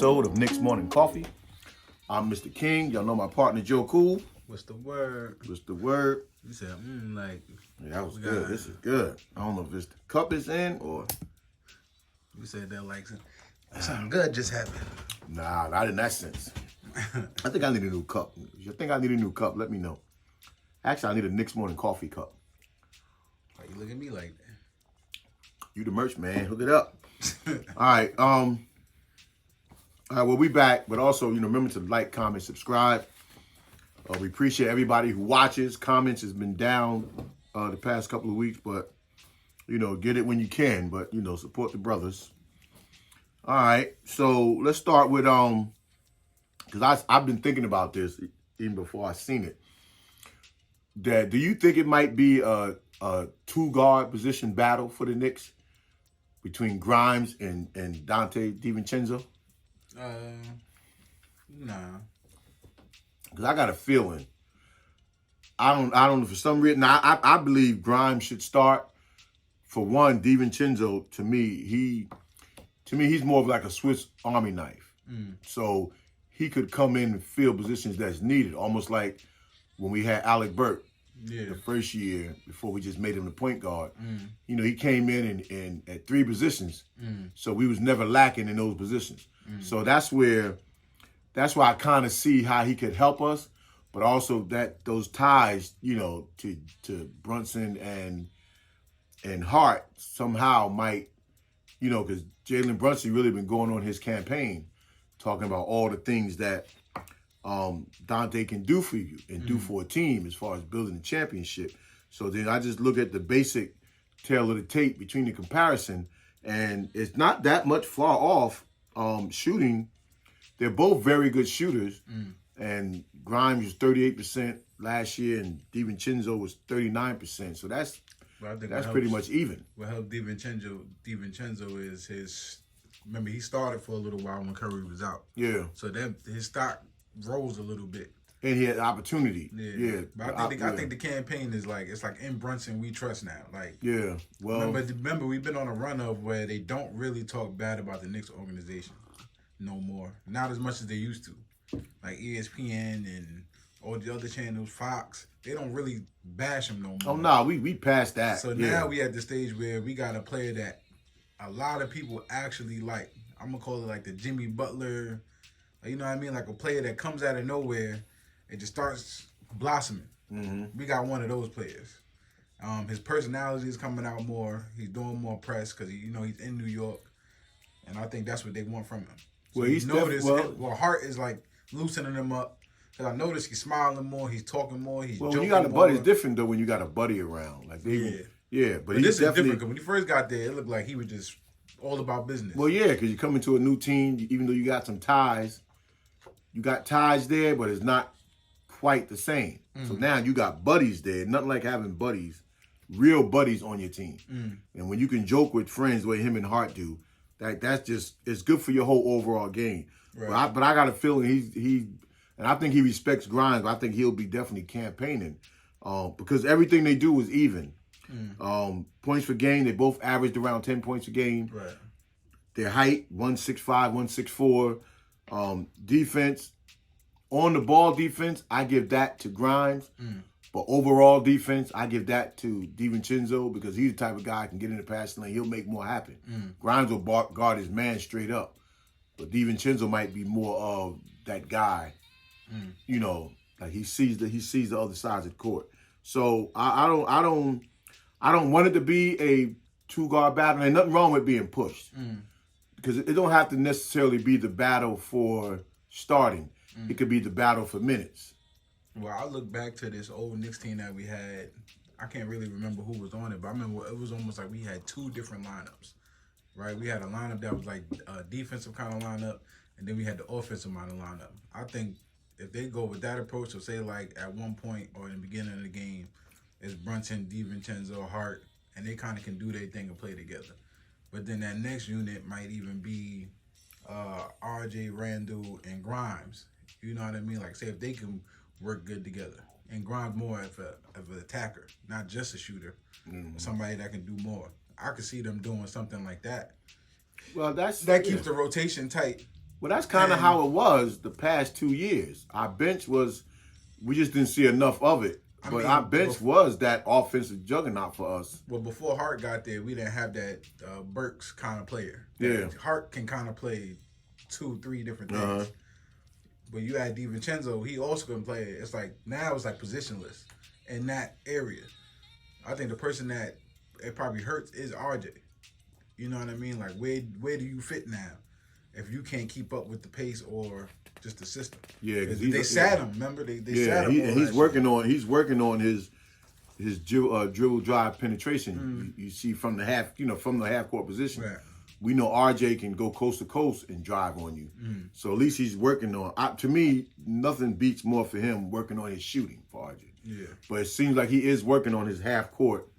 episode of Knicks Morning Coffee. I'm Mr. King. Y'all know my partner, Joe Cool. What's the word? What's the word? You said, Yeah, that was good. This is good. I don't know if it's the cup is in or... You said that like something good just happened. Nah, not in that sense. I think I need a new cup. If you think I need a new cup, let me know. Actually, I need a Knicks Morning Coffee cup. Why you look at me like that? You the merch man. Hook it up. All right, well, we back, but also, remember to like, comment, subscribe. We appreciate everybody who watches. Comments has been down the past couple of weeks, but, get it when you can, but, support the brothers. All right, so let's start with, because I've been thinking about this even before I seen it. Do you think it might be a two-guard position battle for the Knicks between Grimes and Dante DiVincenzo? Nah. Because I got a feeling. I don't know, for some reason. I believe Grimes should start. For one, DiVincenzo, to me, he's more of like a Swiss Army knife. So he could come in and fill positions that's needed, almost like when we had Alec Burke the first year before we just made him the point guard. He came in and at three positions, so we was never lacking in those positions. So that's why I kind of see how he could help us, but also that those ties, to Brunson and Hart somehow might, because Jalen Brunson really been going on his campaign, talking about all the things that Dante can do for you and do for a team as far as building a championship. So then I just look at the basic tail of the tape between the comparison, and it's not that much far off shooting. They're both very good shooters, and Grimes was 38% last year, and DiVincenzo was 39%. So that's pretty much even. What helped DiVincenzo is his. Remember, he started for a little while when Curry was out. Yeah. So that his stock rose a little bit. And he had opportunity. Yeah. But I think the campaign is like, it's like in Brunson we trust now. Like, yeah. Well, remember we've been on a run of where they don't really talk bad about the Knicks organization no more. Not as much as they used to. Like ESPN and all the other channels, Fox, they don't really bash him no more. Oh no, we passed that. So now we at the stage where we got a player that a lot of people actually like. I'm gonna call it like the Jimmy Butler. You know what I mean? Like a player that comes out of nowhere and just starts blossoming. We got one of those players. His personality is coming out more. He's doing more press because he's in New York, and I think that's what they want from him. So well, Hart is like loosening him up. Cause I noticed he's smiling more. He's talking more. He's joking more. When you got a buddy, it's different though. When you got a buddy around, like but this is different. Cause when he first got there, it looked like he was just all about business. Well, yeah, because you come into a new team, even though you got some ties. You got ties there, but it's not quite the same. So now you got buddies there. Nothing like having buddies, real buddies on your team. And when you can joke with friends the way him and Hart do, that's just, it's good for your whole overall game. Right. But I got a feeling and I think he respects Grimes, but I think he'll be definitely campaigning because everything they do is even. Points per game, they both averaged around 10 points a game. Right. Their height, 165, 164. Defense, on the ball defense, I give that to Grimes. But overall defense, I give that to DiVincenzo because he's the type of guy who can get in the passing lane. He'll make more happen. Grimes will guard his man straight up. But DiVincenzo might be more of that guy. Like he sees the other sides of the court. So I don't want it to be a two-guard battle. There's nothing wrong with being pushed. Because it don't have to necessarily be the battle for starting. It could be the battle for minutes. Well, I look back to this old Knicks team that we had. I can't really remember who was on it, but I remember it was almost like we had two different lineups, right? We had a lineup that was like a defensive kind of lineup, and then we had the offensive kind of lineup. I think if they go with that approach, so say like at one point or in the beginning of the game, it's Brunson, DiVincenzo, Hart, and they kind of can do their thing and play together. But then that next unit might even be RJ, Randall, and Grimes. You know what I mean? Like, say if they can work good together. And Grimes more of an attacker, not just a shooter. Somebody that can do more. I could see them doing something like that. Well, that keeps the rotation tight. Well, that's kind of how it was the past 2 years. Our bench was, we just didn't see enough of it. But our bench was that offensive juggernaut for us. Well, before Hart got there, we didn't have that Burks kind of player. Yeah. Hart can kind of play 2-3 different things. But you had DiVincenzo, he also can play it. It's like, now it's like positionless in that area. I think the person that it probably hurts is RJ. You know what I mean? Like, where do you fit now if you can't keep up with the pace or just the system? Yeah, because they sat him. Remember, they sat him. He's working on his dribble drive penetration. You see from the half court position. Right. We know RJ can go coast to coast and drive on you. So at least he's working on. To me, nothing beats more for him working on his shooting for RJ. Yeah. But it seems like he is working on his half court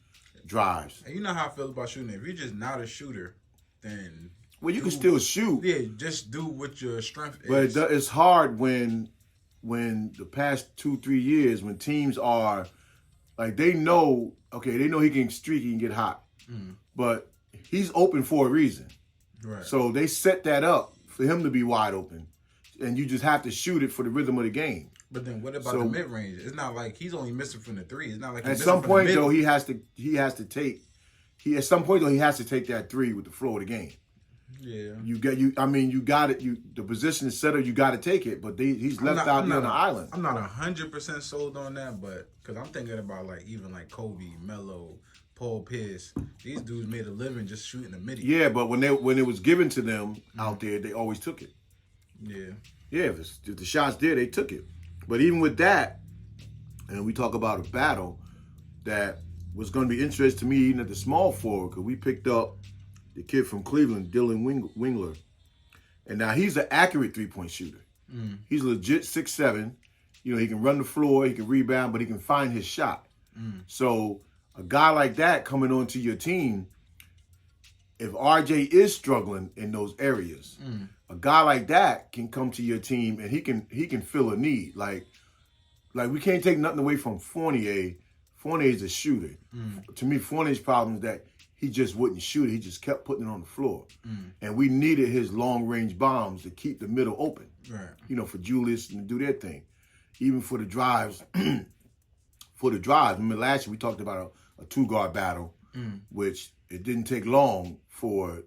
drives. And you know how I feel about shooting. If you're just not a shooter, then you can still shoot. Yeah, just do what your strength is. But it's hard when the past 2-3 years when teams are like they know he can streak, he can get hot, but he's open for a reason. Right. So they set that up for him to be wide open, and you just have to shoot it for the rhythm of the game. But then what about the mid range? It's not like he's only missing from the three. It's not like at some point though he has to take that three with the flow of the game. Yeah. You got it. The position is set up. You got to take it, but he's left out there on the island. I'm not 100% sold on that, but because I'm thinking about even Kobe, Melo, Paul Pierce. These dudes made a living just shooting the midi. Yeah, but when it was given to them out there, they always took it. Yeah. Yeah, if the shots there, they took it. But even with that, and we talk about a battle that was going to be interesting to me even at the small forward, because we picked up the kid from Cleveland, Dylan Wingler. And now he's an accurate three-point shooter. He's legit 6'7". He can run the floor, he can rebound, but he can find his shot. So a guy like that coming onto your team, if RJ is struggling in those areas, a guy like that can come to your team and he can fill a need. Like we can't take nothing away from Fournier. Fournier is a shooter. To me, Fournier's problem is that he just wouldn't shoot it. He just kept putting it on the floor. And we needed his long-range bombs to keep the middle open. Right. For Julius and to do their thing. Even for the drives. Remember last year we talked about a two-guard battle, which it didn't take long for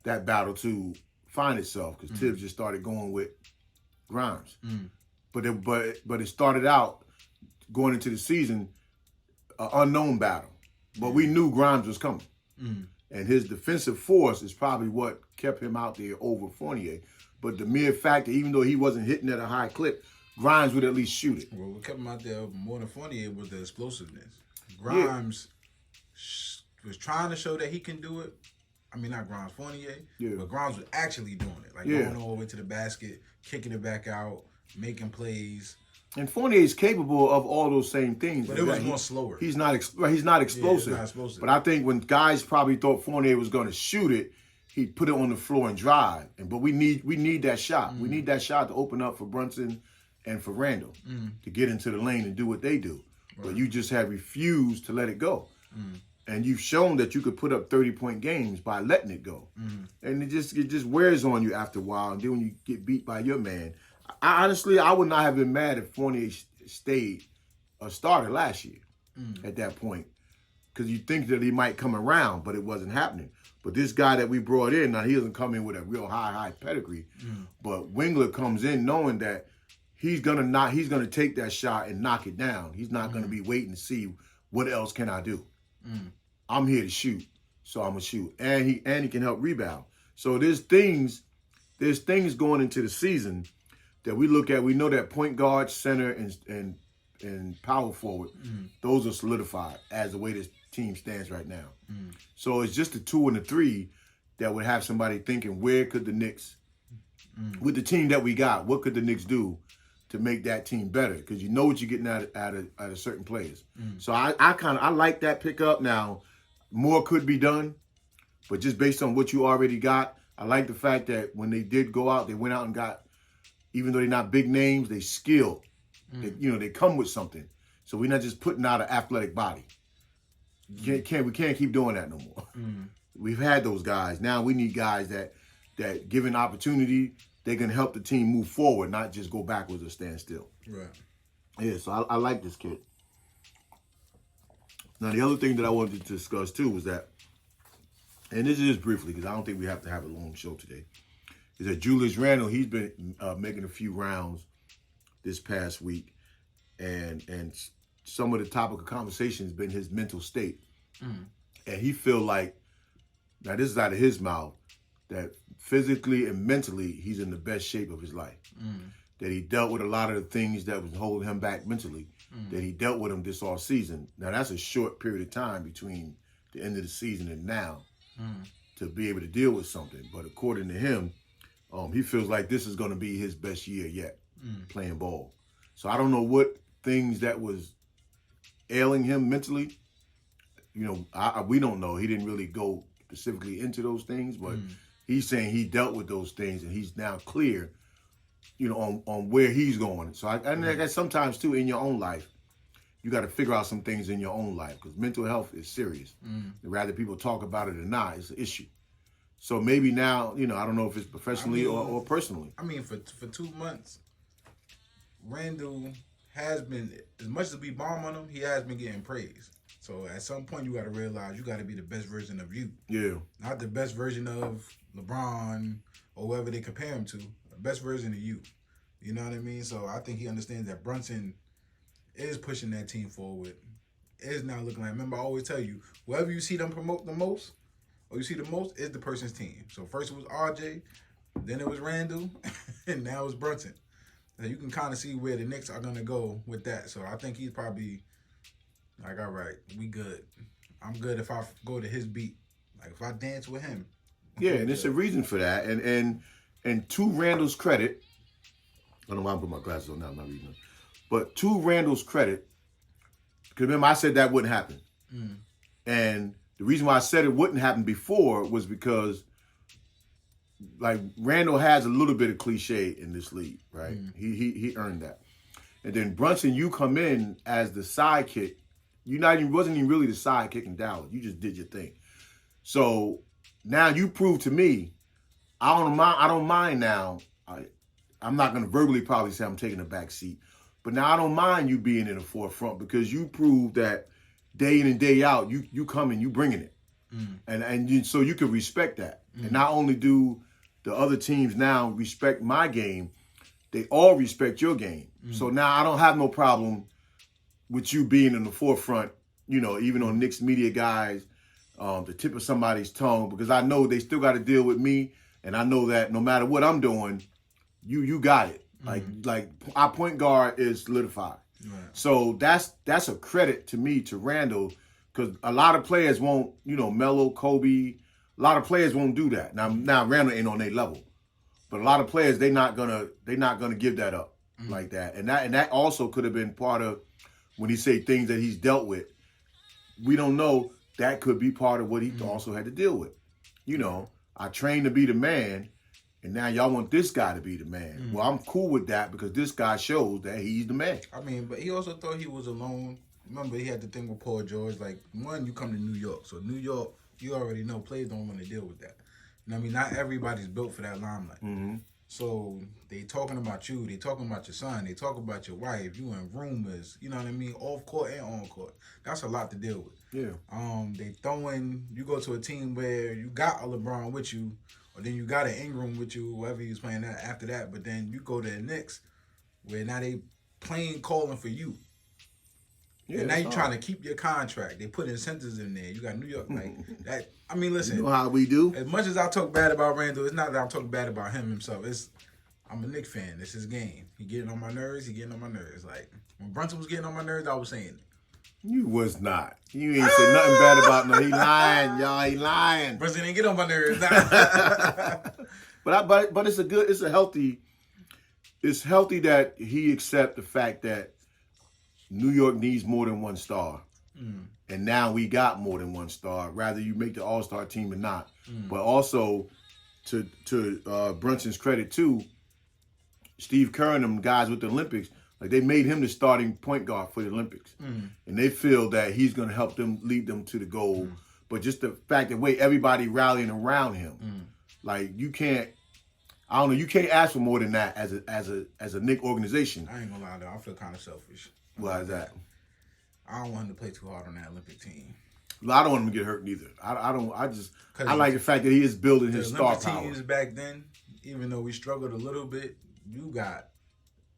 that battle to find itself because Tibbs just started going with Grimes. But it started out going into the season an unknown battle. But we knew Grimes was coming. And his defensive force is probably what kept him out there over Fournier. But the mere fact that even though he wasn't hitting at a high clip, Grimes would at least shoot it. Well, what kept him out there more than Fournier was the explosiveness. Grimes was trying to show that he can do it. I mean, not Grimes, Fournier. But Grimes was actually doing it. Like going all the way to the basket, kicking it back out, making plays. And Fournier is capable of all those same things. But it was more slower. He's not explosive. Yeah, he's not explosive. But I think when guys probably thought Fournier was going to shoot it, he'd put it on the floor and drive. But we need that shot. We need that shot to open up for Brunson and for Randall to get into the lane and do what they do. Right. But you just have refused to let it go. And you've shown that you could put up 30-point games by letting it go. And it just wears on you after a while. And then when you get beat by your man, honestly, I would not have been mad if Fournier stayed a starter last year at that point. Because you think that he might come around, but it wasn't happening. But this guy that we brought in, now he doesn't come in with a real high pedigree. But Wingler comes in knowing that he's gonna take that shot and knock it down. He's not gonna be waiting to see what else can I do. I'm here to shoot, so I'm gonna shoot. And he can help rebound. So there's things going into the season that we look at. We know that point guard, center, and power forward, those are solidified as the way this team stands right now. So it's just the 2 and the 3 that would have somebody thinking, where could the Knicks, with the team that we got, what could the Knicks do to make that team better? Because you know what you're getting out of certain players. So I like that pickup. Now, more could be done, but just based on what you already got, I like the fact that when they did go out, they went out and got, even though they're not big names, they skilled. They come with something. So we're not just putting out an athletic body. We can't keep doing that no more. We've had those guys. Now we need guys that given opportunity, they can help the team move forward, not just go backwards or stand still. Right. Yeah, so I like this kid. Now, the other thing that I wanted to discuss, too, was that, and this is briefly, because I don't think we have to have a long show today, is that Julius Randle, he's been making a few rounds this past week, and some of the topic of conversation has been his mental state. And he feel like, now this is out of his mouth, that physically and mentally he's in the best shape of his life. That he dealt with a lot of the things that was holding him back mentally, that he dealt with them this all season. Now that's a short period of time between the end of the season and now to be able to deal with something. But according to him, he feels like this is going to be his best year yet playing ball. So I don't know what things that was ailing him mentally. We don't know. He didn't really go specifically into those things, but he's saying he dealt with those things and he's now clear, on where he's going. So I guess sometimes too in your own life, you got to figure out some things in your own life because mental health is serious. Rather people talk about it or not, it's an issue. So maybe now, I don't know if it's professionally or personally. I mean, for 2 months, Randall has been, as much as we bomb on him, he has been getting praise. So at some point, you got to realize you got to be the best version of you. Yeah. Not the best version of LeBron or whoever they compare him to. The best version of you. You know what I mean? So I think he understands that Brunson is pushing that team forward. Is now looking like, remember I always tell you, whoever you see them promote the most, or you see the most, is the person's team. So first it was RJ, then it was Randall, and now it's Brunson. So you can kind of see where the Knicks are going to go with that. So I think he's probably like, all right, we good. I'm good if I go to his beat. Like if I dance with him. Yeah, and it's a reason for that. And to Randall's credit, I don't know why I'm putting my glasses on now, I'm not reading them. But to Randall's credit, because remember I said that wouldn't happen. And the reason why I said it wouldn't happen before was because like Randall has a little bit of cliche in this league, right? He earned that. And then Brunson, you come in as the sidekick. Wasn't even really the sidekick in Dallas. You just did your thing. So now you prove to me, I don't mind now. I'm not going to verbally probably say I'm taking a back seat, but now I don't mind you being in the forefront because you prove that day in and day out, you coming, you bringing it. So you can respect that. And not only do the other teams now respect my game, they all respect your game. So now I don't have no problem with you being in the forefront, even on Knicks media guys, the tip of somebody's tongue, because I know they still got to deal with me. And I know that no matter what I'm doing, you got it. Like our point guard is solidified. Right. So that's a credit to me, to Randall, because a lot of players won't, Melo, Kobe, a lot of players won't do that. Now Randall ain't on their level, but a lot of players they not gonna give that up like that. And that also could have been part of when he say things that he's dealt with. We don't know, that could be part of what he also had to deal with. I trained to be the man, and now y'all want this guy to be the man. Well, I'm cool with that because this guy shows that he's the man. I mean, but he also thought he was alone. Remember, he had the thing with Paul George. Like, one, you come to New York. So New York, you already know players don't want to deal with that. Not everybody's built for that limelight. So they talking about you. They talking about your son. They talk about your wife. You in rumors. You know what I mean? Off court and on court. That's a lot to deal with. Yeah. They throwing. You go to a team where you got a LeBron with you, or then you got an Ingram with you, whoever he's playing that after that. But then you go to the Knicks, where now they playing calling for you. Yeah, and now you're trying to keep your contract. They put incentives in there. You got New York like that. I mean, listen. You know how we do. As much as I talk bad about Randall, it's not that I'm talking bad about him himself. I'm a Knicks fan. It's his game. He getting on my nerves. Like when Brunson was getting on my nerves, I was saying it. You was not. You ain't say nothing bad about no. He lying, y'all. He lying. Brunson didn't get on my nerves. But it's healthy that he accept the fact that New York needs more than one star. And now we got more than one star. Rather you make the All-Star team or not. But also to Brunson's credit too, Steve Kerr and them guys with the Olympics, like they made him the starting point guard for the Olympics. And they feel that he's going to help them lead them to the goal. But just the fact that everybody rallying around him, like you can't, I don't know. You can't ask for more than that as a Knicks organization. I ain't gonna lie though, I feel kind of selfish. Why is that? I don't want him to play too hard on that Olympic team. I don't want him to get hurt neither. I like the fact that he is building his star Olympic power. teams back then, even though we struggled a little bit, you got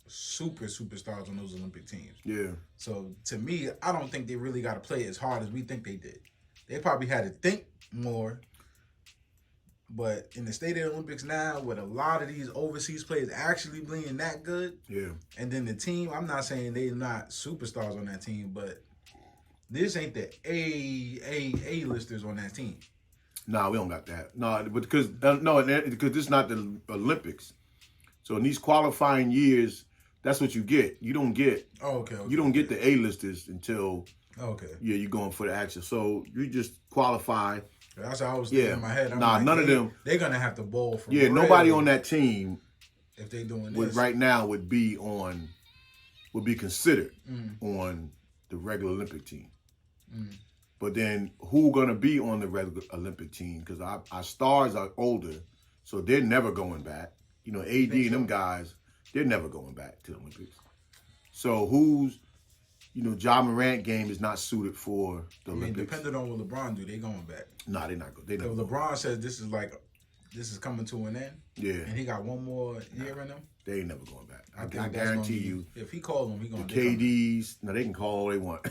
superstars on those Olympic teams. Yeah. So to me, I don't think they really got to play as hard as we think they did. They probably had to think more. But in the state of the Olympics now, with a lot of these overseas players actually being that good, Yeah. and then the team, I'm not saying they're not superstars on that team, but this ain't the A-listers on that team. Nah, we don't got that. No, but because this is not the Olympics. So in these qualifying years, that's what you get. You don't get you don't get the A-listers until you're going for the action. So you just qualify. That's how I was thinking in my head. None of them. They're gonna have to bowl for. Yeah, nobody on that team if they doing this right now would be considered on the regular Olympic team. But then who gonna be on the regular Olympic team? Because our stars are older, so they're never going back. You know, AD and them guys, they're never going back to the Olympics. So who's, Ja Morant game is not suited for the Olympics. Depending on what LeBron do, they going back. Nah, they're not going. If LeBron says this is coming to an end, and he got one more year in him, they ain't never going back. I guarantee you. If he calls them, he going. The KDs, they can call all they want.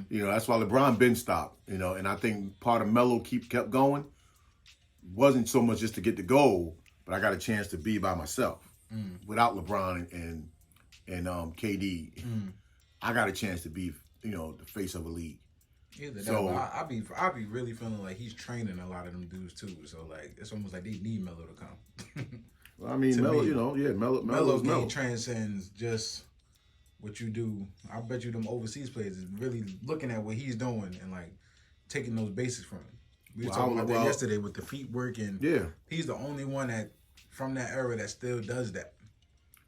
That's why LeBron been stopped. And I think part of Melo kept going wasn't so much just to get the goal, but I got a chance to be by myself without LeBron and KD. I got a chance to be, the face of a league. So I be really feeling like he's training a lot of them dudes too. So like it's almost like they need Melo to come. Well, I mean, Melo, Melo game transcends just what you do. I bet you them overseas players is really looking at what he's doing and like taking those basics from him. We were talking about that yesterday with the feet work, and he's the only one that from that era that still does that.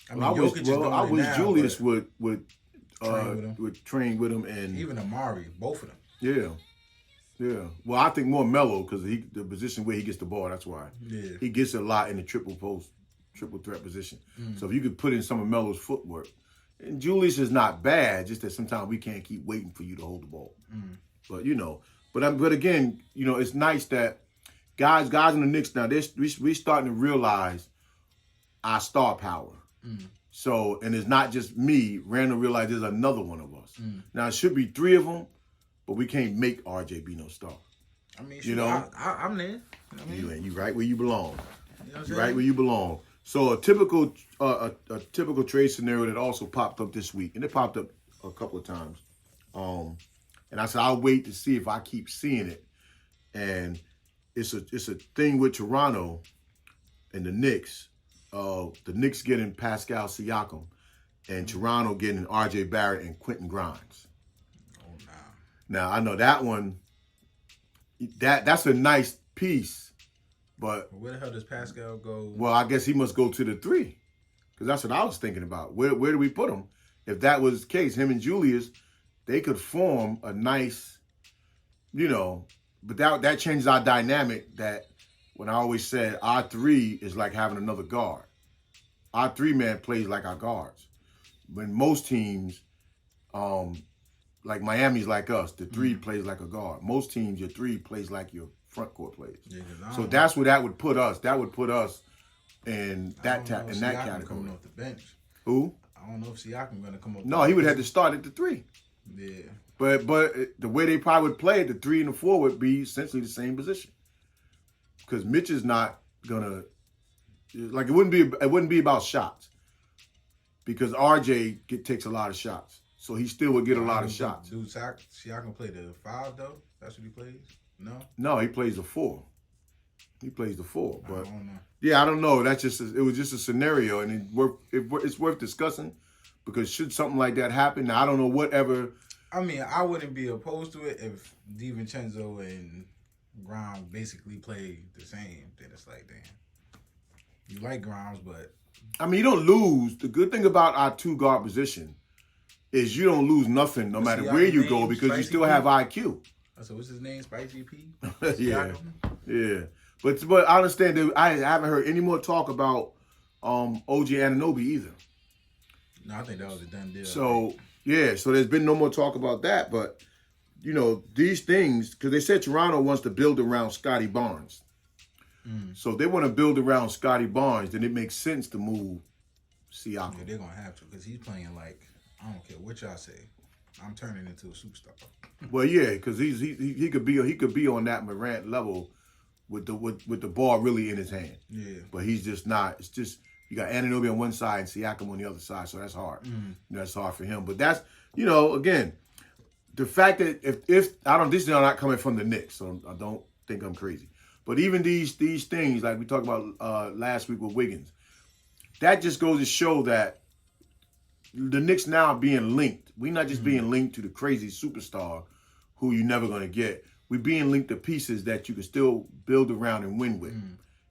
I mean, I wish Julius would train with him, and even Amari, both of them. Yeah. Well, I think more Melo because the position where he gets the ball. That's why. Yeah. He gets a lot in the triple threat position. So if you could put in some of Melo's footwork, and Julius is not bad. Just that sometimes we can't keep waiting for you to hold the ball. But but again, it's nice that guys in the Knicks now we starting to realize our star power. So, and it's not just me. Randall realized there's another one of us. Now, it should be three of them, but we can't make RJ be no star. I mean, I'm there. You right where you belong. You right where you belong. So, a typical trade scenario that also popped up this week, and it popped up a couple of times. And I said, I'll wait to see if I keep seeing it. And it's a thing with Toronto and the Knicks. The Knicks getting Pascal Siakam, and Toronto getting R.J. Barrett and Quentin Grimes. Oh, no. Now, I know that one, that's a nice piece, but... Where the hell does Pascal go? Well, I guess he must go to the 3, because that's what I was thinking about. Where do we put him? If that was the case, him and Julius, they could form a nice, but that changes our dynamic that... When I always said our 3 is like having another guard. Our 3-man plays like our guards. When most teams, like Miami's like us, the 3 plays like a guard. Most teams, your 3 plays like your front court plays. Yeah, so that's where that would put us. That would put us in that category. Coming off the bench. Who? I don't know if Siakam going to come up. No, he would have to start at the 3. Yeah. But the way they probably would play, the 3 and the 4 would be essentially the same position. Because Mitch is not gonna it wouldn't be about shots. Because RJ takes a lot of shots. So he still would get a lot of shots. Dude, Siakam play the 5 though? That's what he plays? No? No, he plays the 4. He plays the 4. But I don't know. Yeah, I don't know. It was just a scenario, and it's worth discussing because should something like that happen, now I don't know whatever. I mean, I wouldn't be opposed to it if DiVincenzo and Grimes basically play the same. Then it's like, damn, you like Grimes, but I mean, you don't lose. The good thing about our 2 guard position is you don't lose nothing no matter where you go because you still have IQ. So what's his name? Spicy P? Yeah. But I understand that I haven't heard any more talk about OG Anunoby either. No, I think that was a done deal. So yeah, so there's been no more talk about that. But you know, these things, because they said Toronto wants to build around Scotty Barnes. So they want to build around Scotty Barnes, then it makes sense to move Siakam. Yeah, they're gonna have to because he's playing like I don't care what y'all say. I'm turning into a superstar. Well, yeah, because he could be on that Morant level with the ball really in his hand. Yeah, But he's just not. It's just you got Anunoby on one side and Siakam on the other side, so that's hard. You know, that's hard for him. But that's again, the fact that if I don't, this is not coming from the Knicks, so I don't think I'm crazy. But even these things like we talked about last week with Wiggins, that just goes to show that the Knicks now being linked. We're not just being linked to the crazy superstar who you're never going to get. We're being linked to pieces that you can still build around and win with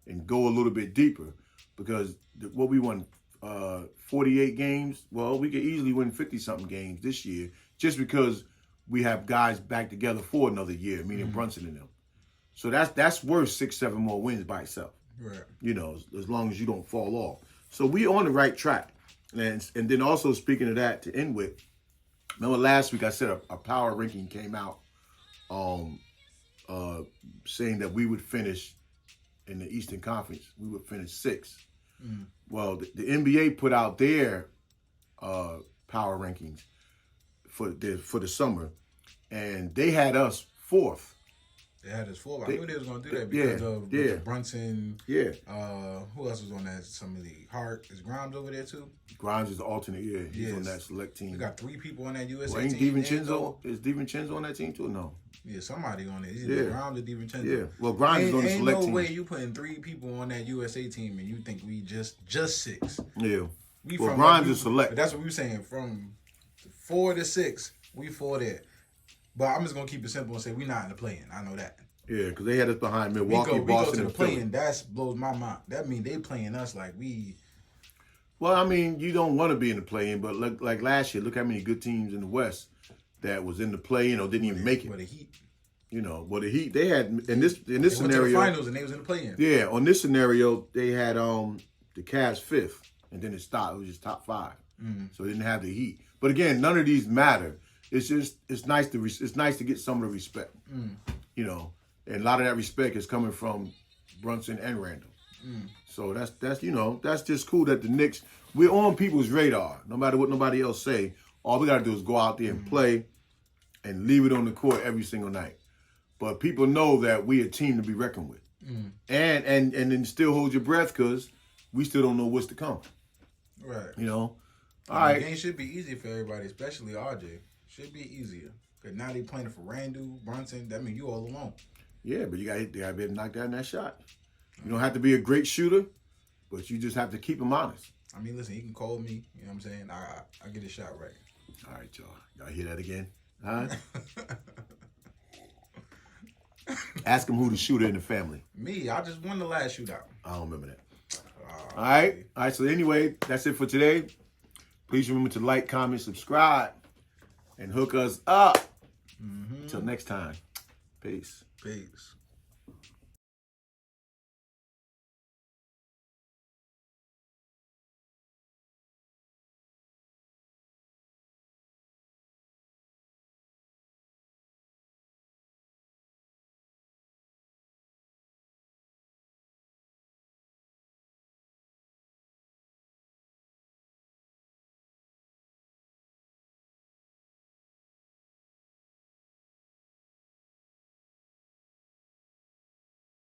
and go a little bit deeper. Because what we won, 48 games, well, we could easily win 50-something games this year just because we have guys back together for another year, meaning Brunson and them. So that's worth 6-7 more wins by itself. right. You know, as long as you don't fall off. So we on the right track. And then also speaking of that to end with, remember last week I said a power ranking came out saying that we would finish in the Eastern Conference. We would finish 6th. Well, the NBA put out their power rankings for the summer, and they had us 4th. They had us 4. I knew they was gonna do that because of Brunson. Yeah. Who else was on that? Somebody Hart. Is Grimes over there too? Grimes is the alternate. Yeah, he's on that select team. We got 3 people on that USA Well, ain't team. DiVincenzo? Is DiVincenzo on that team too? No. Yeah, somebody on it. Either Grimes or DiVincenzo. Yeah. Well, Grimes is on the select team. Ain't no way you putting 3 people on that USA team and you think we just 6. Yeah. Well, Grimes is select. But that's what we were saying. From 4 to 6, we 4 there. But I'm just gonna keep it simple and say we not in the play-in. I know that. Yeah, because they had us behind Milwaukee, we Boston, go to and the Philly. play-in. That blows my mind. That means they playing us like we. Well, I mean, you don't want to be in the play-in, but like last year, look how many good teams in the West that was in the play-in or didn't even make it. But the Heat. You know, well the Heat they had in this They went scenario. to the finals and they was in the play-in. Yeah, on this scenario, they had the Cavs 5th, and then it stopped. It was just top 5, so they didn't have the Heat. But again, none of these matter. It's just it's nice to get some of the respect. You know, and a lot of that respect is coming from Brunson and Randall. So that's just cool that the Knicks, we're on people's radar. No matter what nobody else say, all we gotta do is go out there and play, and leave it on the court every single night. But people know that we a team to be reckoned with, and then still hold your breath because we still don't know what's to come. Right. You know, all The right. game should be easy for everybody, especially RJ. Should be easier. Because now they playing for Randall, Brunson. That means you all alone. Yeah, but you gotta be able to knock down that shot. You don't have to be a great shooter, but you just have to keep him honest. I mean, listen, he can call me. You know what I'm saying? I get his shot right. All right, y'all. Y'all hear that again? Huh? Ask him who the shooter in the family. Me, I just won the last shootout. I don't remember that. All right. All right. So anyway, that's it for today. Please remember to like, comment, subscribe, and hook us up. Until next time. Peace. Peace.